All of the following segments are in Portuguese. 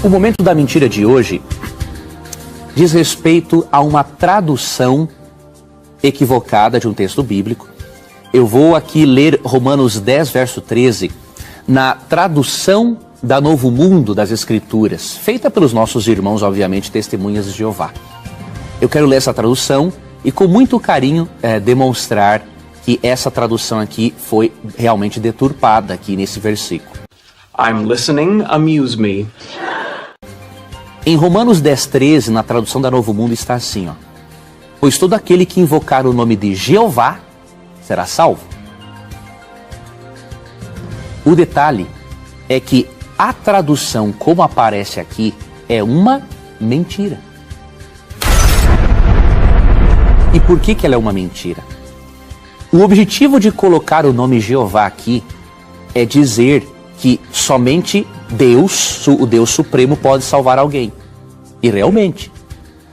O momento da mentira de hoje diz respeito a uma tradução equivocada de um texto bíblico. Eu vou aqui ler Romanos 10, verso 13, na tradução da Novo Mundo das Escrituras, feita pelos nossos irmãos, obviamente, testemunhas de Jeová. Eu quero ler essa tradução e com muito carinho demonstrar que essa tradução aqui foi realmente deturpada aqui nesse versículo. I'm listening, amuse me. Em Romanos 10, 13, na tradução da Novo Mundo, está assim, ó. Pois todo aquele que invocar o nome de Jeová será salvo. O detalhe é que a tradução, como aparece aqui, é uma mentira. E por que ela é uma mentira? O objetivo de colocar o nome Jeová aqui é dizer que somente Deus, o Deus Supremo, pode salvar alguém. E realmente.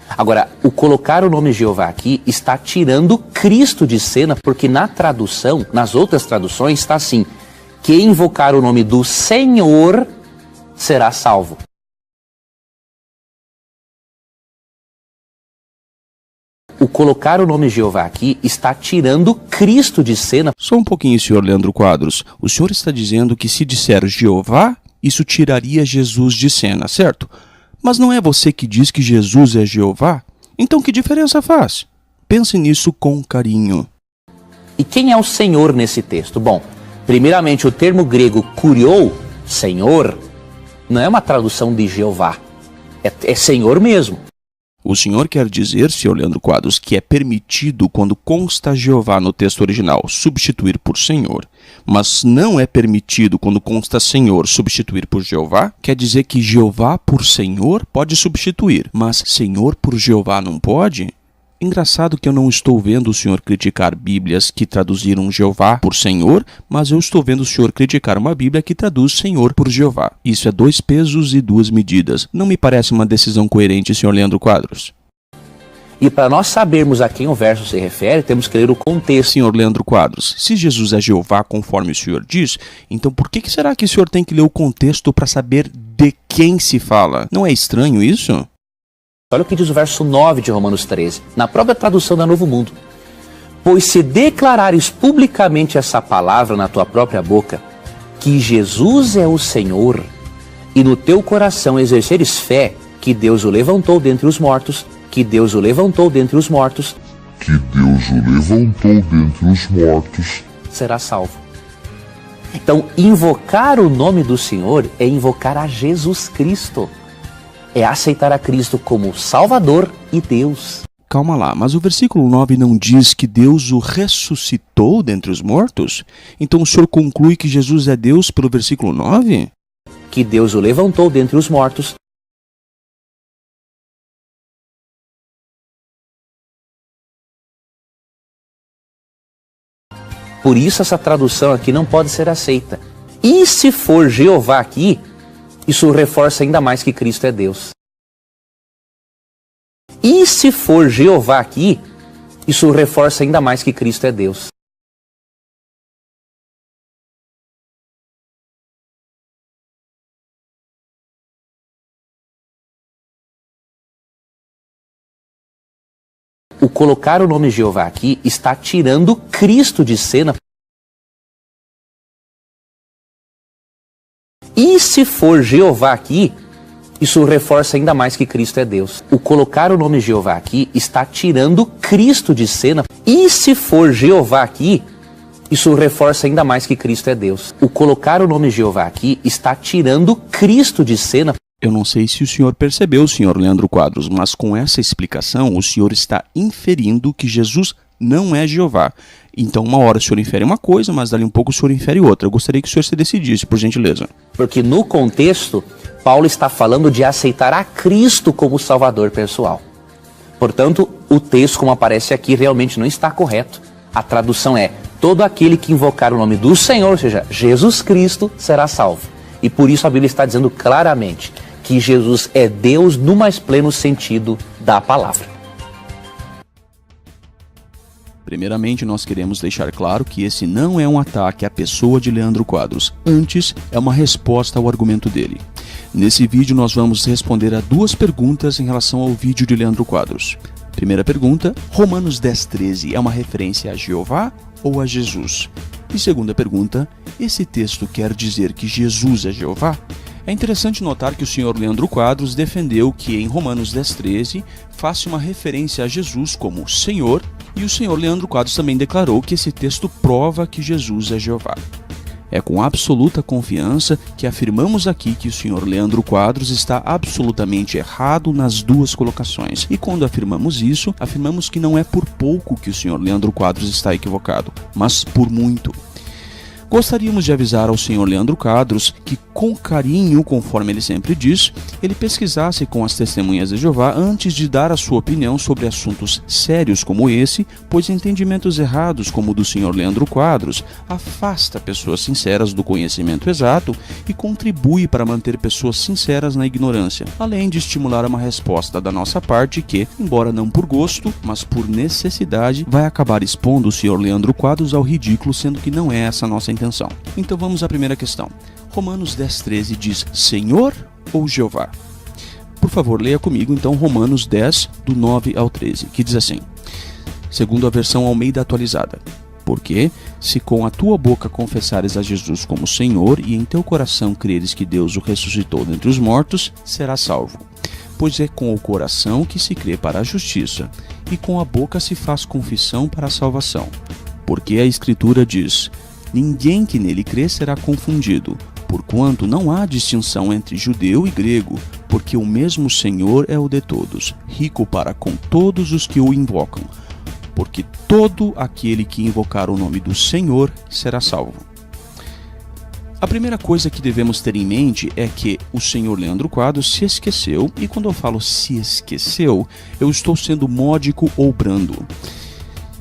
Agora, o colocar o nome Jeová aqui está tirando Cristo de cena, porque na tradução, nas outras traduções, está assim: quem invocar o nome do Senhor será salvo. O colocar o nome Jeová aqui está tirando Cristo de cena. Só um pouquinho, senhor Leandro Quadros. O senhor está dizendo que se disser Jeová, isso tiraria Jesus de cena, certo? Mas não é você que diz que Jesus é Jeová? Então que diferença faz? Pense nisso com carinho. E quem é o Senhor nesse texto? Bom, primeiramente o termo grego kuriou, Senhor, não é uma tradução de Jeová. É Senhor mesmo. O senhor quer dizer, senhor Leandro Quadros, que é permitido, quando consta Jeová no texto original, substituir por Senhor, mas não é permitido, quando consta Senhor, substituir por Jeová? Quer dizer que Jeová por Senhor pode substituir, mas Senhor por Jeová não pode? Engraçado que eu não estou vendo o senhor criticar Bíblias que traduziram Jeová por Senhor, mas eu estou vendo o senhor criticar uma Bíblia que traduz Senhor por Jeová. Isso é 2 pesos e 2 medidas. Não me parece uma decisão coerente, senhor Leandro Quadros. E para nós sabermos a quem o verso se refere, temos que ler o contexto. Senhor Leandro Quadros, se Jesus é Jeová, conforme o senhor diz, então por que será que o senhor tem que ler o contexto para saber de quem se fala? Não é estranho isso? Olha o que diz o verso 9 de Romanos 13, na própria tradução da Novo Mundo. Pois se declarares publicamente essa palavra na tua própria boca, que Jesus é o Senhor, e no teu coração exerceres fé, que Deus o levantou dentre os mortos, que Deus o levantou dentre os mortos, que Deus o levantou dentre os mortos, será salvo. Então, invocar o nome do Senhor é invocar a Jesus Cristo. É aceitar a Cristo como Salvador e Deus. Calma lá, mas o versículo 9 não diz que Deus o ressuscitou dentre os mortos? Então o senhor conclui que Jesus é Deus pelo versículo 9? Que Deus o levantou dentre os mortos. Por isso essa tradução aqui não pode ser aceita. E se for Jeová aqui, isso reforça ainda mais que Cristo é Deus. E se for Jeová aqui, isso reforça ainda mais que Cristo é Deus. O colocar o nome Jeová aqui está tirando Cristo de cena. E se for Jeová aqui, isso reforça ainda mais que Cristo é Deus. O colocar o nome Jeová aqui está tirando Cristo de cena. E se for Jeová aqui, isso reforça ainda mais que Cristo é Deus. O colocar o nome Jeová aqui está tirando Cristo de cena. Eu não sei se o senhor percebeu, senhor Leandro Quadros, mas com essa explicação o senhor está inferindo que Jesus não é Jeová. Então uma hora o senhor infere uma coisa, mas dali um pouco o senhor infere outra. Eu gostaria que o senhor se decidisse, por gentileza. Porque no contexto, Paulo está falando de aceitar a Cristo como Salvador pessoal. Portanto, o texto, como aparece aqui, realmente não está correto. A tradução é: todo aquele que invocar o nome do Senhor, ou seja, Jesus Cristo, será salvo. E por isso a Bíblia está dizendo claramente que Jesus é Deus no mais pleno sentido da palavra. Primeiramente, nós queremos deixar claro que esse não é um ataque à pessoa de Leandro Quadros. Antes, é uma resposta ao argumento dele. Nesse vídeo nós vamos responder a 2 perguntas em relação ao vídeo de Leandro Quadros. Primeira pergunta, Romanos 10:13 é uma referência a Jeová ou a Jesus? E segunda pergunta, esse texto quer dizer que Jesus é Jeová? É interessante notar que o senhor Leandro Quadros defendeu que em Romanos 10:13 faça uma referência a Jesus como Senhor, e o senhor Leandro Quadros também declarou que esse texto prova que Jesus é Jeová. É com absoluta confiança que afirmamos aqui que o senhor Leandro Quadros está absolutamente errado nas 2 colocações. E quando afirmamos isso, afirmamos que não é por pouco que o senhor Leandro Quadros está equivocado, mas por muito. Gostaríamos de avisar ao senhor Leandro Quadros que, com carinho, conforme ele sempre diz, ele pesquisasse com as testemunhas de Jeová antes de dar a sua opinião sobre assuntos sérios como esse, pois entendimentos errados como o do senhor Leandro Quadros afasta pessoas sinceras do conhecimento exato e contribui para manter pessoas sinceras na ignorância, além de estimular uma resposta da nossa parte que, embora não por gosto, mas por necessidade, vai acabar expondo o senhor Leandro Quadros ao ridículo, sendo que não é essa a nossa intenção. Então vamos à primeira questão. Romanos 10:13 diz Senhor ou Jeová? Por favor, leia comigo então Romanos 10, do 9 ao 13, que diz assim, segundo a versão Almeida atualizada: porque, se com a tua boca confessares a Jesus como Senhor e em teu coração creres que Deus o ressuscitou dentre os mortos, serás salvo. Pois é com o coração que se crê para a justiça, e com a boca se faz confissão para a salvação. Porque a Escritura diz: ninguém que nele crê será confundido, porquanto não há distinção entre judeu e grego, porque o mesmo Senhor é o de todos, rico para com todos os que o invocam, porque todo aquele que invocar o nome do Senhor será salvo. A primeira coisa que devemos ter em mente é que o senhor Leandro Quadros se esqueceu, e quando eu falo se esqueceu, eu estou sendo módico ou brando.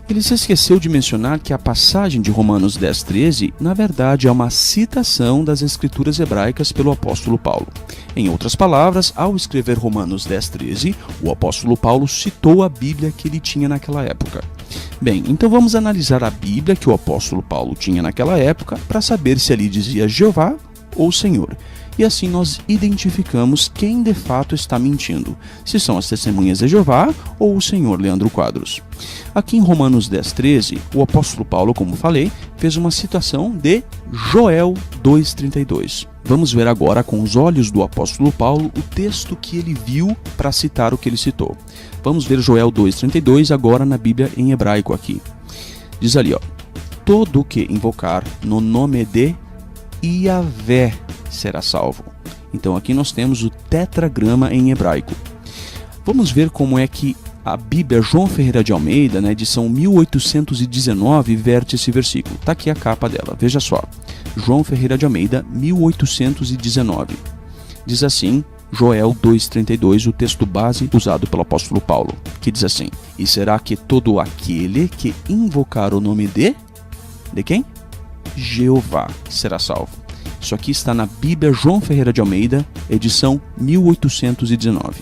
Ele se esqueceu de mencionar que a passagem de Romanos 10:13, na verdade, é uma citação das escrituras hebraicas pelo apóstolo Paulo. Em outras palavras, ao escrever Romanos 10:13, o apóstolo Paulo citou a Bíblia que ele tinha naquela época. Bem, então vamos analisar a Bíblia que o apóstolo Paulo tinha naquela época para saber se ali dizia Jeová ou Senhor. E assim nós identificamos quem de fato está mentindo, se são as testemunhas de Jeová ou o senhor Leandro Quadros. Aqui em Romanos 10:13, o apóstolo Paulo, como falei, fez uma citação de Joel 2:32. Vamos ver agora com os olhos do apóstolo Paulo o texto que ele viu para citar o que ele citou. Vamos ver Joel 2:32 agora na Bíblia em hebraico aqui. Diz ali, todo que invocar no nome de Yahvé será salvo. Então aqui nós temos o tetragrama em hebraico. Vamos ver como é que a Bíblia João Ferreira de Almeida, na edição 1819, verte esse versículo. Está aqui a capa dela, veja só. João Ferreira de Almeida, 1819. Diz assim, Joel 2:32, o texto base usado pelo apóstolo Paulo, que diz assim: e será que todo aquele que invocar o nome de quem? Jeová será salvo. Isso aqui está na Bíblia João Ferreira de Almeida, edição 1819.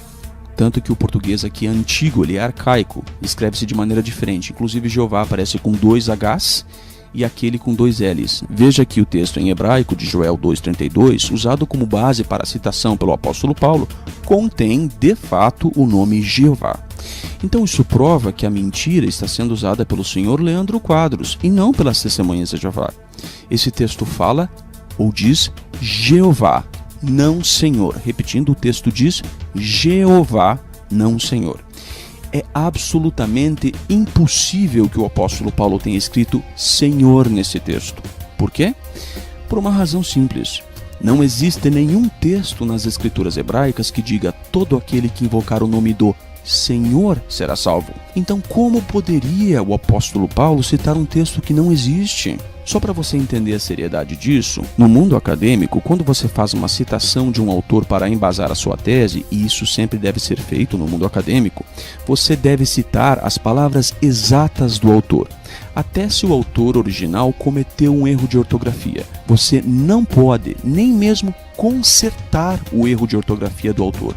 Tanto que o português aqui é antigo, ele é arcaico, escreve-se de maneira diferente. Inclusive Jeová aparece com 2 Hs e aquele com 2 Ls. Veja aqui o texto em hebraico de Joel 2:32, usado como base para a citação pelo apóstolo Paulo, contém de fato o nome Jeová. Então isso prova que a mentira está sendo usada pelo senhor Leandro Quadros e não pelas testemunhas de Jeová. Esse texto fala ou diz Jeová, não Senhor. Repetindo, o texto diz Jeová, não Senhor. É absolutamente impossível que o apóstolo Paulo tenha escrito Senhor nesse texto. Por quê? Por uma razão simples. Não existe nenhum texto nas escrituras hebraicas que diga todo aquele que invocar o nome do Senhor será salvo. Então como poderia o apóstolo Paulo citar um texto que não existe? Só para você entender a seriedade disso, no mundo acadêmico, quando você faz uma citação de um autor para embasar a sua tese, e isso sempre deve ser feito no mundo acadêmico, você deve citar as palavras exatas do autor. Até se o autor original cometeu um erro de ortografia, você não pode nem mesmo consertar o erro de ortografia do autor.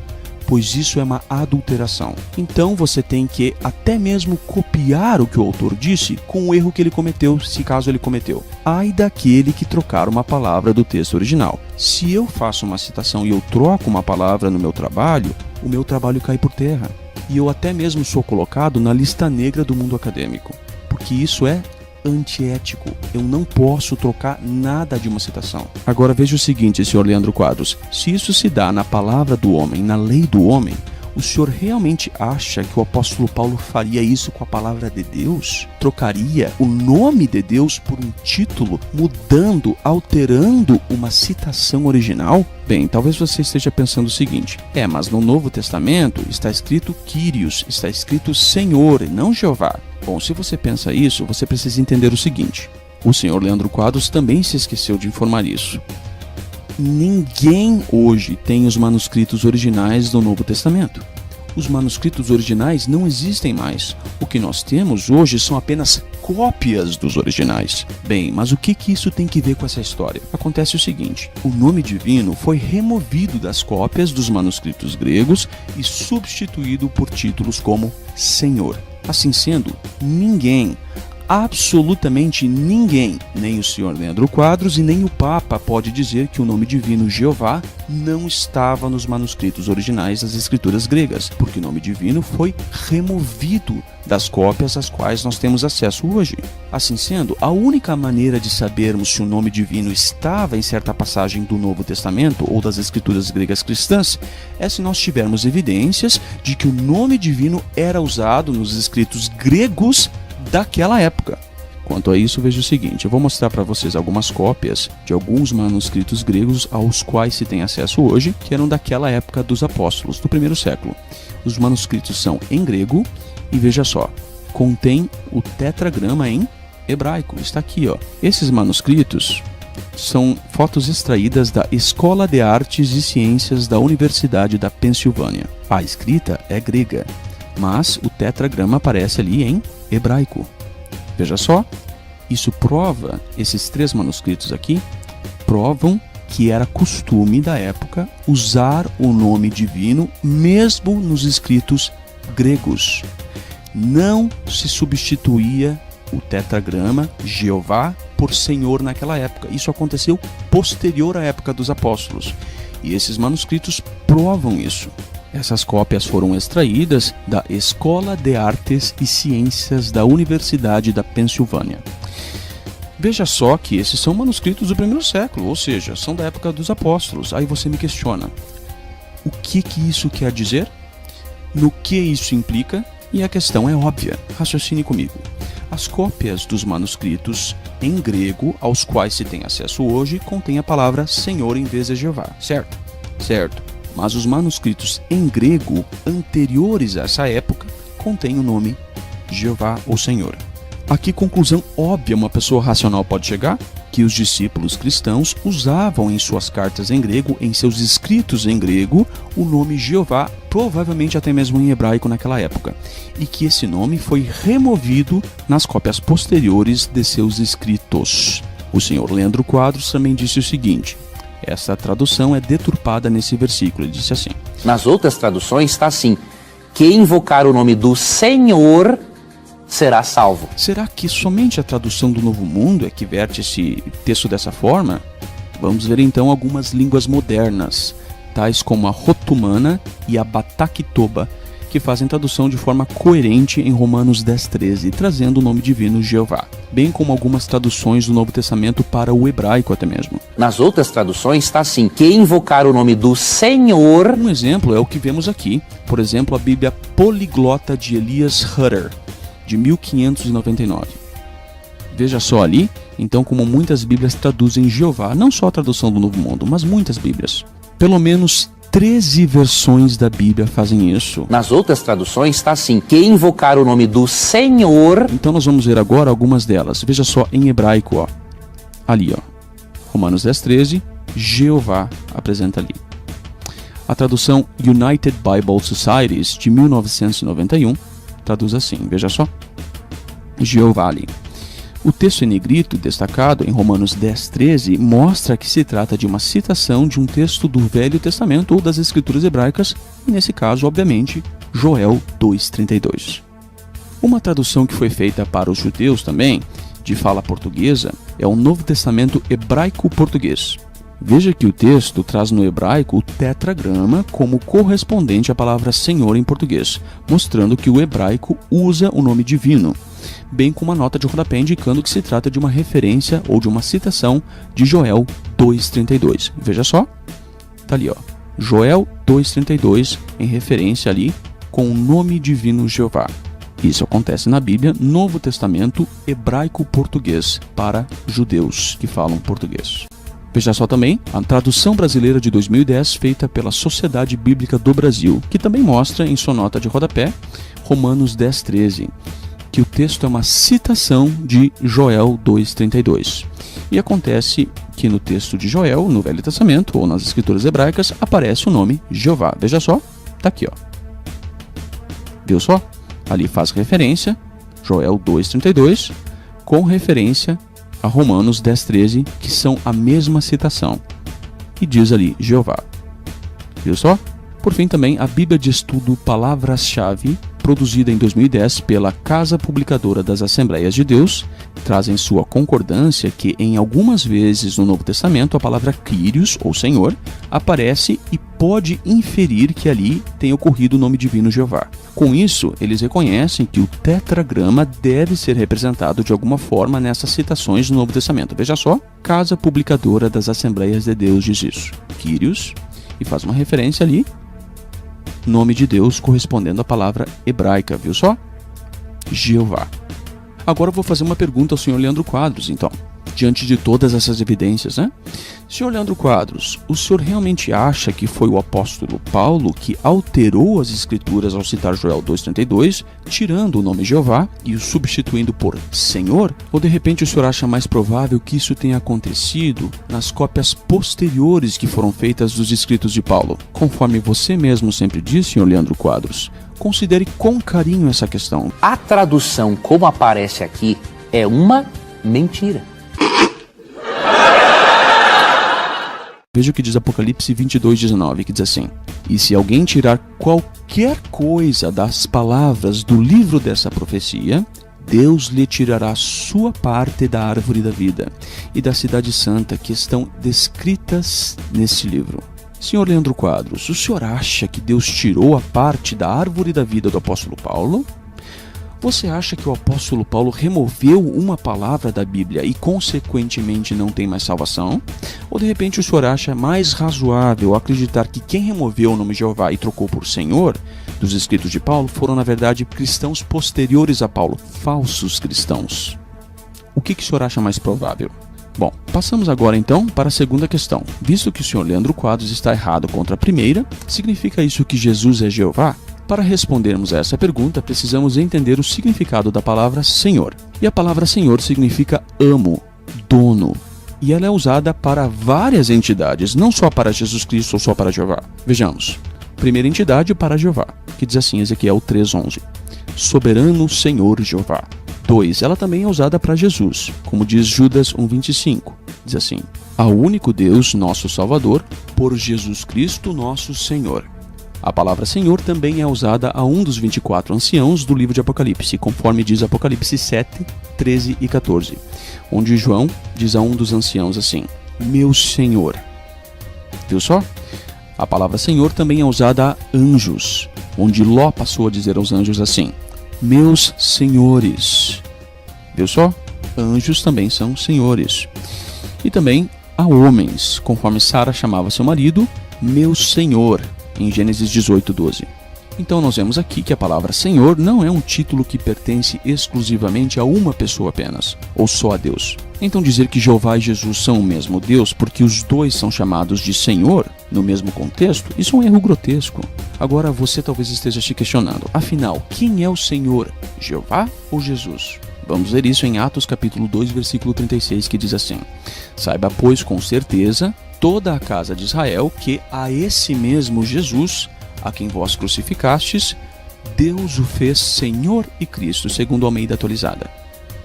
pois isso é uma adulteração. Então você tem que até mesmo copiar o que o autor disse com o erro que ele cometeu, se caso ele cometeu. Ai daquele que trocar uma palavra do texto original. Se eu faço uma citação e eu troco uma palavra no meu trabalho, o meu trabalho cai por terra. E eu até mesmo sou colocado na lista negra do mundo acadêmico, porque isso é antiético. Eu não posso trocar nada de uma citação. Agora veja o seguinte, senhor Leandro Quadros, se isso se dá na palavra do homem, na lei do homem, o senhor realmente acha que o apóstolo Paulo faria isso com a palavra de Deus? Trocaria o nome de Deus por um título, mudando, alterando uma citação original? Bem, talvez você esteja pensando o seguinte, mas no Novo Testamento está escrito Kyrios, está escrito Senhor e não Jeová. Bom, se você pensa isso, você precisa entender o seguinte, o senhor Leandro Quadros também se esqueceu de informar isso. Ninguém hoje tem os manuscritos originais do Novo Testamento. Os manuscritos originais não existem mais. O que nós temos hoje são apenas cópias dos originais. Bem, mas o que isso tem que ver com essa história? Acontece o seguinte, o nome divino foi removido das cópias dos manuscritos gregos e substituído por títulos como Senhor. Assim sendo, ninguém, absolutamente ninguém, nem o senhor Leandro Quadros e nem o Papa pode dizer que o nome divino Jeová não estava nos manuscritos originais das escrituras gregas, porque o nome divino foi removido das cópias às quais nós temos acesso hoje. Assim sendo, a única maneira de sabermos se o nome divino estava em certa passagem do Novo Testamento ou das escrituras gregas cristãs é se nós tivermos evidências de que o nome divino era usado nos escritos gregos daquela época. Quanto a isso, veja o seguinte, eu vou mostrar para vocês algumas cópias de alguns manuscritos gregos aos quais se tem acesso hoje, que eram daquela época dos apóstolos, do primeiro século. Os manuscritos são em grego e veja só, contém o tetragrama em hebraico, está aqui, ó. Esses manuscritos são fotos extraídas da Escola de Artes e Ciências da Universidade da Pensilvânia. A escrita é grega, mas o tetragrama aparece ali em hebraico. Veja só, isso prova, esses 3 manuscritos aqui, provam que era costume da época usar o nome divino mesmo nos escritos gregos. Não se substituía o tetragrama Jeová por Senhor naquela época. Isso aconteceu posterior à época dos apóstolos. E esses manuscritos provam isso. Essas cópias foram extraídas da Escola de Artes e Ciências da Universidade da Pensilvânia. Veja só que esses são manuscritos do primeiro século, ou seja, são da época dos apóstolos. Aí você me questiona, o que isso quer dizer? No que isso implica? E a questão é óbvia, raciocine comigo. As cópias dos manuscritos em grego, aos quais se tem acesso hoje, contêm a palavra Senhor em vez de Jeová, certo? Certo. Mas os manuscritos em grego anteriores a essa época contêm o nome Jeová ou Senhor. A que conclusão óbvia uma pessoa racional pode chegar? Que os discípulos cristãos usavam em suas cartas em grego, em seus escritos em grego, o nome Jeová, provavelmente até mesmo em hebraico naquela época, e que esse nome foi removido nas cópias posteriores de seus escritos. O senhor Leandro Quadros também disse o seguinte, essa tradução é deturpada nesse versículo, ele disse assim. Nas outras traduções está assim, quem invocar o nome do Senhor será salvo. Será que somente a tradução do Novo Mundo é que verte esse texto dessa forma? Vamos ver então algumas línguas modernas, tais como a Rotumana e a Bataktoba, que fazem tradução de forma coerente em Romanos 10:13, trazendo o nome divino Jeová, bem como algumas traduções do Novo Testamento para o hebraico até mesmo. Nas outras traduções está assim, quem invocar o nome do Senhor... Um exemplo é o que vemos aqui, por exemplo, a Bíblia Poliglota de Elias Hutter, de 1599. Veja só ali, então, como muitas Bíblias traduzem Jeová, não só a tradução do Novo Mundo, mas muitas Bíblias. Pelo menos 13 versões da Bíblia fazem isso. Nas outras traduções está assim, quem invocar o nome do Senhor... Então nós vamos ver agora algumas delas. Veja só em hebraico, ó. Ali, ó. Romanos 10:13, Jeová apresenta ali. A tradução United Bible Societies, de 1991, traduz assim, veja só. Jeová ali. O texto em negrito, destacado em Romanos 10:13, mostra que se trata de uma citação de um texto do Velho Testamento ou das Escrituras hebraicas, e nesse caso, obviamente, Joel 2:32. Uma tradução que foi feita para os judeus também, de fala portuguesa, é o Novo Testamento hebraico-português. Veja que o texto traz no hebraico o tetragrama como correspondente à palavra Senhor em português, mostrando que o hebraico usa o nome divino, bem como uma nota de rodapé indicando que se trata de uma referência ou de uma citação de Joel 2:32. Veja só, tá ali, ó, Joel 2:32 em referência ali com o nome divino Jeová. Isso acontece na Bíblia, Novo Testamento hebraico-português para judeus que falam português. Veja só também a tradução brasileira de 2010 feita pela Sociedade Bíblica do Brasil, que também mostra em sua nota de rodapé, Romanos 10:13, que o texto é uma citação de Joel 2:32. E acontece que no texto de Joel, no Velho Testamento ou nas Escrituras hebraicas, aparece o nome Jeová. Veja só, tá aqui, ó. Viu só? Ali faz referência, Joel 2:32, com referência a Romanos 10:13, que são a mesma citação. E diz ali, Jeová. Viu só? Por fim também, a Bíblia de Estudo Palavras-Chave, produzida em 2010 pela Casa Publicadora das Assembleias de Deus, traz em sua concordância que em algumas vezes no Novo Testamento a palavra Kyrios, ou Senhor, aparece e pode inferir que ali tem ocorrido o nome divino Jeová. Com isso, eles reconhecem que o tetragrama deve ser representado de alguma forma nessas citações do Novo Testamento. Veja só, Casa Publicadora das Assembleias de Deus diz isso. Kyrios, e faz uma referência ali, nome de Deus correspondendo à palavra hebraica, viu só? Jeová. Agora eu vou fazer uma pergunta ao senhor Leandro Quadros, então. Diante de todas essas evidências, né? Senhor Leandro Quadros, o senhor realmente acha que foi o apóstolo Paulo que alterou as escrituras ao citar Joel 2:32, tirando o nome Jeová e o substituindo por Senhor? Ou de repente o senhor acha mais provável que isso tenha acontecido nas cópias posteriores que foram feitas dos escritos de Paulo? Conforme você mesmo sempre diz, senhor Leandro Quadros, considere com carinho essa questão. A tradução como aparece aqui é uma mentira. Veja o que diz Apocalipse 22:19, que diz assim: E se alguém tirar qualquer coisa das palavras do livro dessa profecia, Deus lhe tirará sua parte da árvore da vida e da cidade santa que estão descritas nesse livro. Senhor Leandro Quadros, o senhor acha que Deus tirou a parte da árvore da vida do apóstolo Paulo? Você acha que o apóstolo Paulo removeu uma palavra da Bíblia e, consequentemente, não tem mais salvação? Ou, de repente, o senhor acha mais razoável acreditar que quem removeu o nome Jeová e trocou por Senhor dos escritos de Paulo foram, na verdade, cristãos posteriores a Paulo, falsos cristãos? O que o senhor acha mais provável? Bom, passamos agora então para a segunda questão. Visto que o senhor Leandro Quadros está errado contra a primeira, significa isso que Jesus é Jeová? Para respondermos a essa pergunta, precisamos entender o significado da palavra Senhor. E a palavra Senhor significa amo, dono. E ela é usada para várias entidades, não só para Jesus Cristo ou só para Jeová. Vejamos. Primeira entidade para Jeová, que diz assim, Ezequiel 3:11. Soberano Senhor Jeová. 2. Ela também é usada para Jesus, como diz Judas 1:25. Diz assim, ao único Deus, nosso Salvador, por Jesus Cristo, nosso Senhor. A palavra Senhor também é usada a um dos 24 anciãos do livro de Apocalipse, conforme diz Apocalipse 7, 13 e 14, onde João diz a um dos anciãos assim, meu Senhor. Viu só? A palavra Senhor também é usada a anjos, onde Ló passou a dizer aos anjos assim, meus senhores. Viu só? Anjos também são senhores. E também a homens, conforme Sara chamava seu marido, meu Senhor, em Gênesis 18:12. Então nós vemos aqui que a palavra Senhor não é um título que pertence exclusivamente a uma pessoa apenas, ou só a Deus. Então dizer que Jeová e Jesus são o mesmo Deus porque os dois são chamados de Senhor no mesmo contexto, isso é um erro grotesco. Agora você talvez esteja se questionando, afinal, quem é o Senhor, Jeová ou Jesus? Vamos ver isso em Atos capítulo 2, versículo 36, que diz assim, saiba, pois, com certeza, toda a casa de Israel, que a esse mesmo Jesus, a quem vós crucificastes, Deus o fez Senhor e Cristo, segundo a Almeida atualizada.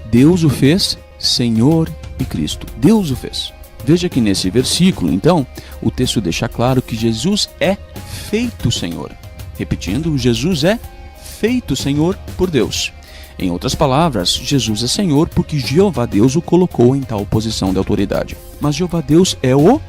Deus o fez Senhor e Cristo. Deus o fez. Veja que nesse versículo, então, o texto deixa claro que Jesus é feito Senhor. Repetindo, Jesus é feito Senhor por Deus. Em outras palavras, Jesus é Senhor porque Jeová Deus o colocou em tal posição de autoridade. Mas Jeová Deus é o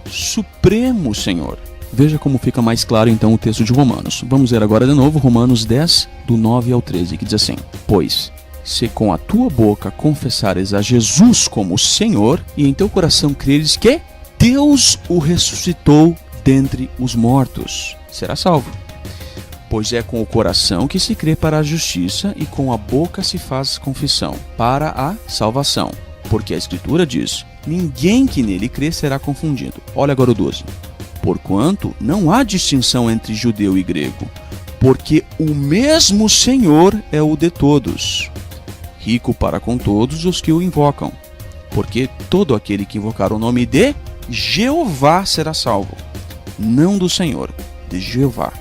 Supremo Senhor. Veja como fica mais claro então o texto de Romanos. Vamos ler agora de novo Romanos 10, do 9 ao 13, que diz assim: Pois, se com a tua boca confessares a Jesus como Senhor, e em teu coração creres que Deus o ressuscitou dentre os mortos, será salvo. Pois é com o coração que se crê para a justiça e com a boca se faz confissão para a salvação. Porque a Escritura diz, ninguém que nele crê será confundido. Olha agora o 12. Porquanto não há distinção entre judeu e grego, porque o mesmo Senhor é o de todos, rico para com todos os que o invocam. Porque todo aquele que invocar o nome de Jeová será salvo. Não do Senhor, de Jeová.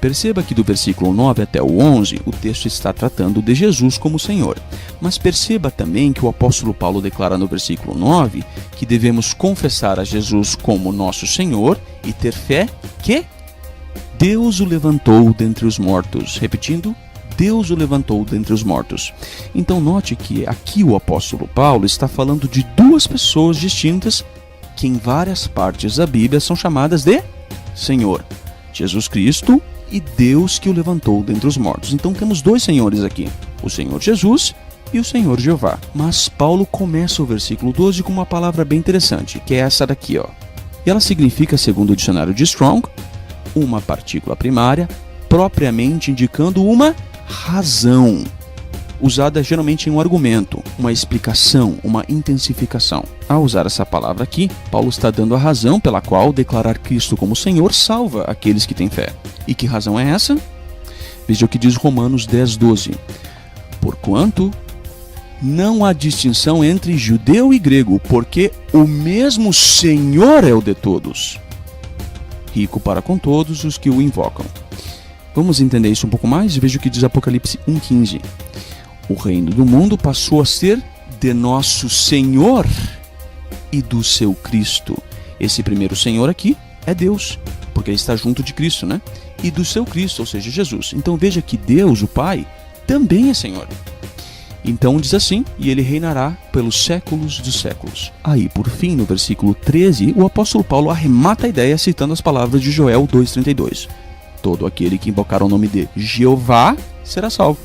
Perceba que do versículo 9 até o 11, o texto está tratando de Jesus como Senhor. Mas perceba também que o apóstolo Paulo declara no versículo 9 que devemos confessar a Jesus como nosso Senhor e ter fé que Deus o levantou dentre os mortos. Repetindo, Deus o levantou dentre os mortos. Então note que aqui o apóstolo Paulo está falando de duas pessoas distintas que em várias partes da Bíblia são chamadas de Senhor. Jesus Cristo e Deus que o levantou dentre os mortos. Então temos dois senhores aqui, o Senhor Jesus e o Senhor Jeová. Mas Paulo começa o versículo 12 com uma palavra bem interessante, que é essa daqui, ó. E ela significa, segundo o dicionário de Strong, uma partícula primária, propriamente indicando uma razão, usada geralmente em um argumento, uma explicação, uma intensificação. Ao usar essa palavra aqui, Paulo está dando a razão pela qual declarar Cristo como Senhor salva aqueles que têm fé. E que razão é essa? Veja o que diz Romanos 10, 12. Porquanto não há distinção entre judeu e grego, porque o mesmo Senhor é o de todos, rico para com todos os que o invocam. Vamos entender isso um pouco mais? Veja o que diz Apocalipse 1,15. O reino do mundo passou a ser de nosso Senhor e do seu Cristo. Esse primeiro Senhor aqui é Deus, porque ele está junto de Cristo, né? E do seu Cristo, ou seja, Jesus. Então veja que Deus, o Pai, também é Senhor. Então diz assim, e ele reinará pelos séculos dos séculos. Aí, por fim, no versículo 13, o apóstolo Paulo arremata a ideia citando as palavras de Joel 2,32. Todo aquele que invocar o nome de Jeová será salvo.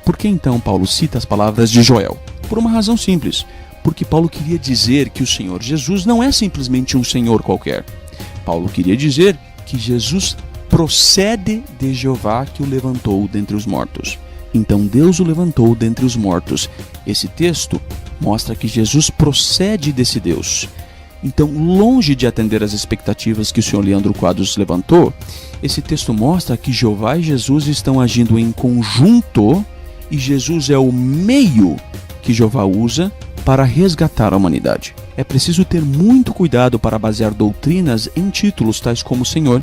Por que então Paulo cita as palavras de Joel? Por uma razão simples, porque Paulo queria dizer que o Senhor Jesus não é simplesmente um Senhor qualquer. Paulo queria dizer que Jesus procede de Jeová que o levantou dentre os mortos. Então Deus o levantou dentre os mortos. Esse texto mostra que Jesus procede desse Deus. Então, longe de atender às expectativas que o senhor Leandro Quadros levantou, esse texto mostra que Jeová e Jesus estão agindo em conjunto e Jesus é o meio que Jeová usa para resgatar a humanidade. É preciso ter muito cuidado para basear doutrinas em títulos tais como Senhor.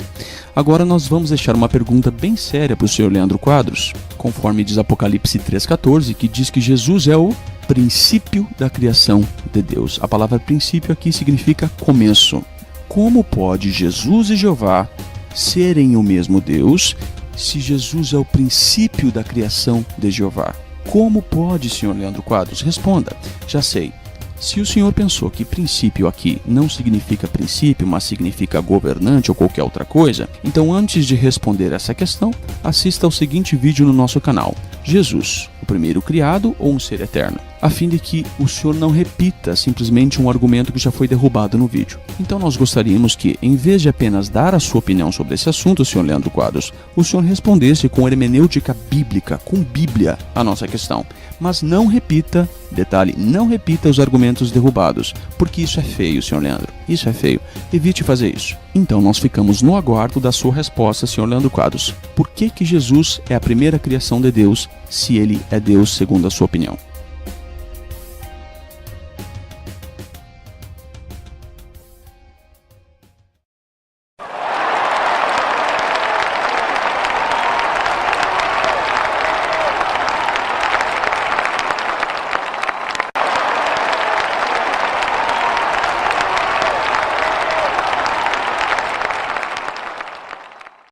Agora nós vamos deixar uma pergunta bem séria para o senhor Leandro Quadros, conforme diz Apocalipse 3,14, que diz que Jesus é o princípio da criação de Deus. A palavra princípio aqui significa começo. Como pode Jesus e Jeová serem o mesmo Deus se Jesus é o princípio da criação de Jeová? Como pode, senhor Leandro Quadros? Responda. Já sei. Se o senhor pensou que princípio aqui não significa princípio, mas significa governante ou qualquer outra coisa, então antes de responder essa questão, assista ao seguinte vídeo no nosso canal. Jesus, o primeiro criado ou um ser eterno? A fim de que o senhor não repita simplesmente um argumento que já foi derrubado no vídeo. Então nós gostaríamos que, em vez de apenas dar a sua opinião sobre esse assunto, senhor Leandro Quadros, o senhor respondesse com hermenêutica bíblica, com Bíblia, a nossa questão. Mas não repita, detalhe, não repita os argumentos derrubados, porque isso é feio, senhor Leandro. Isso é feio. Evite fazer isso. Então nós ficamos no aguardo da sua resposta, senhor Leandro Quadros. Por que Jesus é a primeira criação de Deus, se ele é Deus segundo a sua opinião?